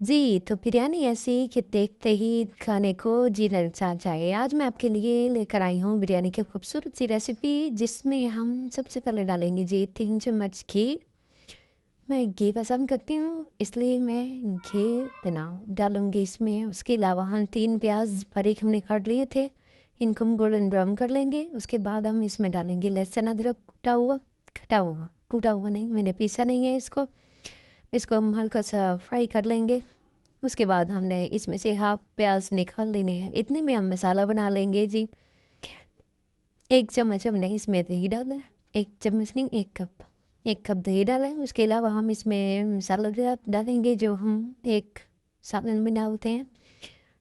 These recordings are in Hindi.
जी, तो बिरयानी ऐसी कि देखते ही खाने को जी ललचा जाए। आज मैं आपके लिए लेकर आई हूँ बिरयानी की खूबसूरत सी रेसिपी, जिसमें हम सबसे पहले डालेंगे जी 3 चम्मच घी। मैं घी पसंद करती हूँ, इसलिए मैं घी डालूँगी इसमें। उसके अलावा हम 3 प्याज़ बारीक हमने काट लिए थे, इनको हम गोल्डन ब्राउन कर लेंगे। उसके बाद हम इसमें डालेंगे लहसुन अदरक कूटा हुआ नहीं, मैंने पीसा नहीं है इसको। इसको हम हल्का-सा फ्राई कर लेंगे। उसके बाद हमने इसमें से हाफ प्याज निकाल लेने हैं। इतने में हम मसाला बना लेंगे जी। 1 चम्मच हमने इसमें दही डाला है, 1 चम्मच नहीं 1 कप दही डाला है। उसके अलावा हम इसमें मसाला डालेंगे जो हम एक सालन में डालते हैं।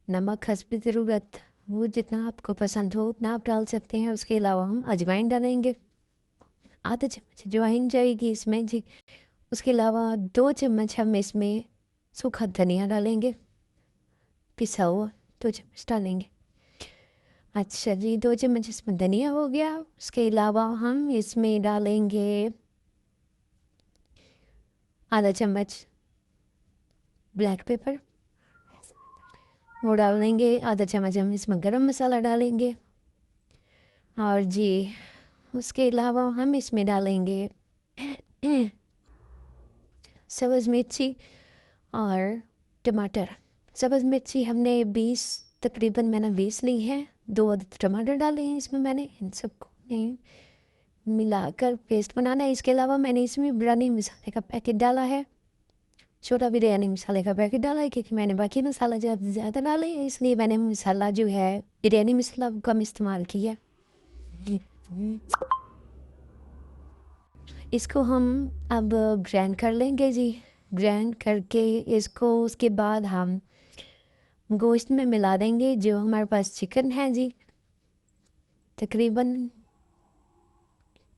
नमक हस्ब ज़रूरत, वो जितना आपको पसंद हो उतना आप डाल सकते हैं। उसके अलावा हम अजवाइन डालेंगे, आधा चम्मच अजवाइन जाएगी इसमें जी। उसके अलावा 2 चम्मच हम इसमें सूखा धनिया डालेंगे, पिसा हुआ 2 चम्मच डालेंगे। अच्छा जी, 2 चम्मच इसमें धनिया हो गया। उसके अलावा हम इसमें डालेंगे आधा चम्मच ब्लैक पेपर, वो डाल देंगे। आधा चम्मच हम इसमें गरम मसाला डालेंगे। और जी उसके अलावा हम इसमें डालेंगे सब्ज़ मिर्ची और टमाटर। सब्ज़ मिर्ची हमने 20 तकरीबन मैंने 20 ली है। 2 अदद टमाटर डाले हैं इसमें मैंने। इन सबको ने मिलाकर पेस्ट बनाना है। इसके अलावा मैंने इसमें बिरयानी मसाले का पैकेट डाला है, छोटा बिरयानी मसाले का पैकेट डाला है, क्योंकि मैंने बाकी मसाला जब ज़्यादा डाले हैं, इसलिए मैंने मसाला जो है बिरयानी मसाला कम इस्तेमाल किया। इसको हम अब ग्राइंड कर लेंगे जी। ग्राइंड करके इसको उसके बाद हम गोश्त में मिला देंगे। जो हमारे पास चिकन है जी, तकरीबन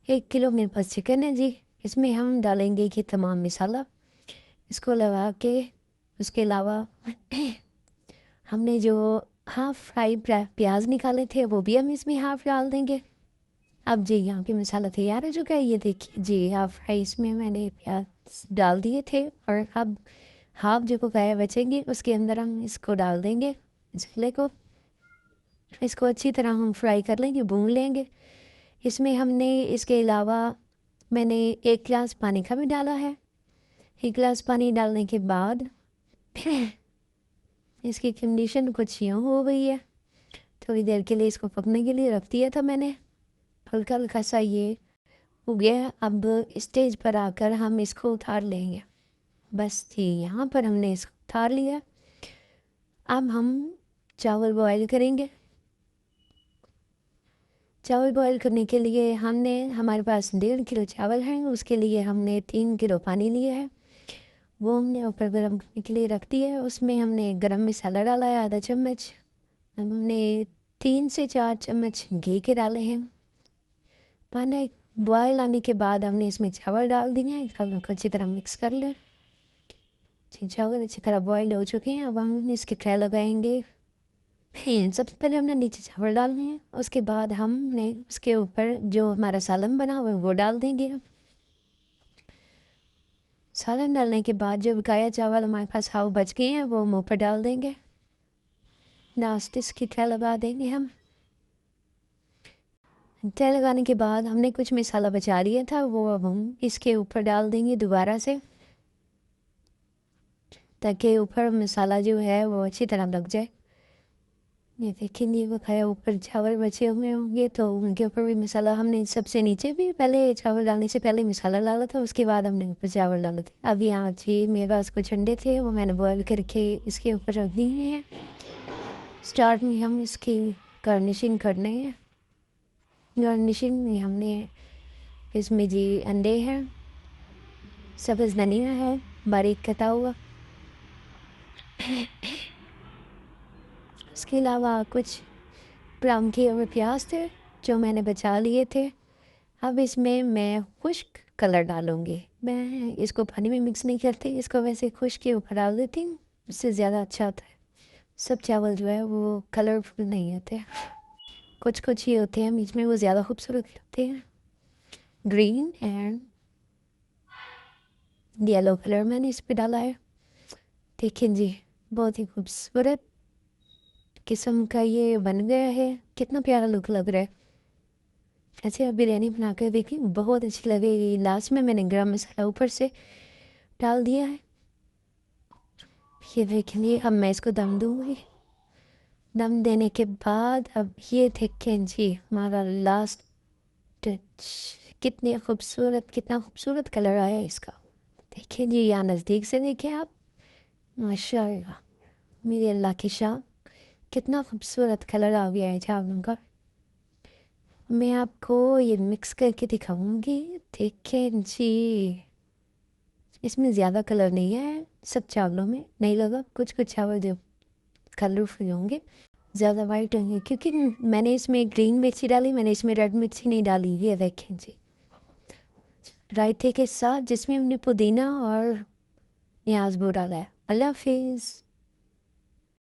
1 किलो मेरे पास चिकन है जी। इसमें हम डालेंगे कि तमाम मसाला, इसको लगा के उसके अलावा हमने जो हाफ फ्राई प्याज निकाले थे वो भी हम इसमें हाफ डाल देंगे। अब जी यहाँ पे मसाला तैयार हो चुका है, ये देखिए जी। हाफ फ्राई इसमें मैंने प्याज डाल दिए थे, और अब हाफ जो पकाया बचेंगे उसके अंदर हम इसको डाल देंगे मसाले को। इसको अच्छी तरह हम फ्राई कर लेंगे, भून लेंगे। इसमें हमने इसके अलावा मैंने 1 गिलास पानी का भी डाला है। 1 गिलास पानी डालने के बाद इसकी कंडीशन कुछ यूँ हो गई है। थोड़ी देर के लिए इसको पकने के लिए रख दिया था मैंने। हल्का हल्का सा ये हो गया। अब स्टेज पर आकर हम इसको उतार लेंगे। बस थी यहाँ पर हमने इसको उतार लिया। अब हम चावल बॉयल करेंगे। चावल बॉयल करने के लिए हमारे पास 1.5 किलो चावल हैं, उसके लिए हमने 3 किलो पानी लिया है। वो हमने ऊपर गर्म करने के लिए रख दिया है। उसमें हमने गरम मसाला डाला है आधा चम्मच। हमने 3 से 4 चम्मच घी के डाले हैं। पानी बॉयल आने के बाद हमने इसमें चावल डाल दिए हैं। चावल को अच्छी तरह मिक्स कर लें। चावल अच्छी तरह बॉयल हो चुके हैं। अब हम इसके ट्राई लगाएंगे। फिर सबसे पहले हमने नीचे चावल डालने हैं, उसके बाद हमने उसके ऊपर जो हमारा सालन बना हुआ है वो डाल देंगे। सालन डालने के बाद जो बकाया चावल हमारे पास हाव बच गए हैं वो हम ऊपर डाल देंगे। लास्ट इसकी ट्राई लगा देंगे हम। तय लगाने के बाद हमने कुछ मसाला बचा लिया था, वो अब हम इसके ऊपर डाल देंगे दोबारा से, ताकि ऊपर मसाला जो है वो अच्छी तरह लग जाए। ये देखेंगे बकाया ऊपर चावल बचे हुए होंगे, तो उनके ऊपर भी मसाला हमने सबसे नीचे भी पहले चावल डालने से पहले मसाला डाला था, उसके बाद हमने ऊपर चावल डाले थे। अब यहाँ जी मेरे पास कुछ अंडे थे, वो मैंने बॉयल करके इसके ऊपर रख दिए हैं। स्टार्ट में हम इसकी गार्निशिंग करने हैं। गार्निशिंग में हमने इसमें जी अंडे हैं, सब्ज़ धनिया है बारीक कटा हुआ, इसके अलावा कुछ ब्राउन किए हुए प्याज थे जो मैंने बचा लिए थे। अब इसमें मैं खुश्क कलर डालूँगी। मैं इसको पानी में मिक्स नहीं करती, इसको वैसे खुश्क के ऊपर डाल देती हूँ, इससे ज़्यादा अच्छा होता है। सब चावल जो है वो कलरफुल नहीं होते, कुछ कुछ ही होते हैं बीच में, वो ज़्यादा खूबसूरत होते हैं। ग्रीन एंड येलो कलर मैंने इस पर डाला है। देखें जी, बहुत ही खूबसूरत किस्म का ये बन गया है। कितना प्यारा लुक लग रहा है। ऐसे आप बिरयानी बनाकर देखिए, बहुत अच्छी लगेगी। लास्ट में मैंने गरम मसाला ऊपर से डाल दिया है। ये देखिए, अब मैं इसको दम दूंगी। दम देने के बाद अब ये देखें जी, हमारा लास्ट टच। कितना खूबसूरत कलर आया है इसका। देखिए जी, यहाँ नज़दीक से देखें आप। माशाल्लाह, मेरे अल्लाह की शान, कितना खूबसूरत कलर आ गया है चावलों का। मैं आपको ये मिक्स करके दिखाऊंगी। देखें जी, इसमें ज़्यादा कलर नहीं है, सब चावलों में नहीं लगा। कुछ कुछ चावल जो कलरफुल होंगे, ज़्यादा वाइट होंगे, क्योंकि मैंने इसमें ग्रीन मिर्ची डाली, मैंने इसमें रेड मिर्ची नहीं डाली। ये देखें जी, रायते के साथ जिसमें हमने पुदीना और प्याज वो डाला है। अल्लाह हाफिज़।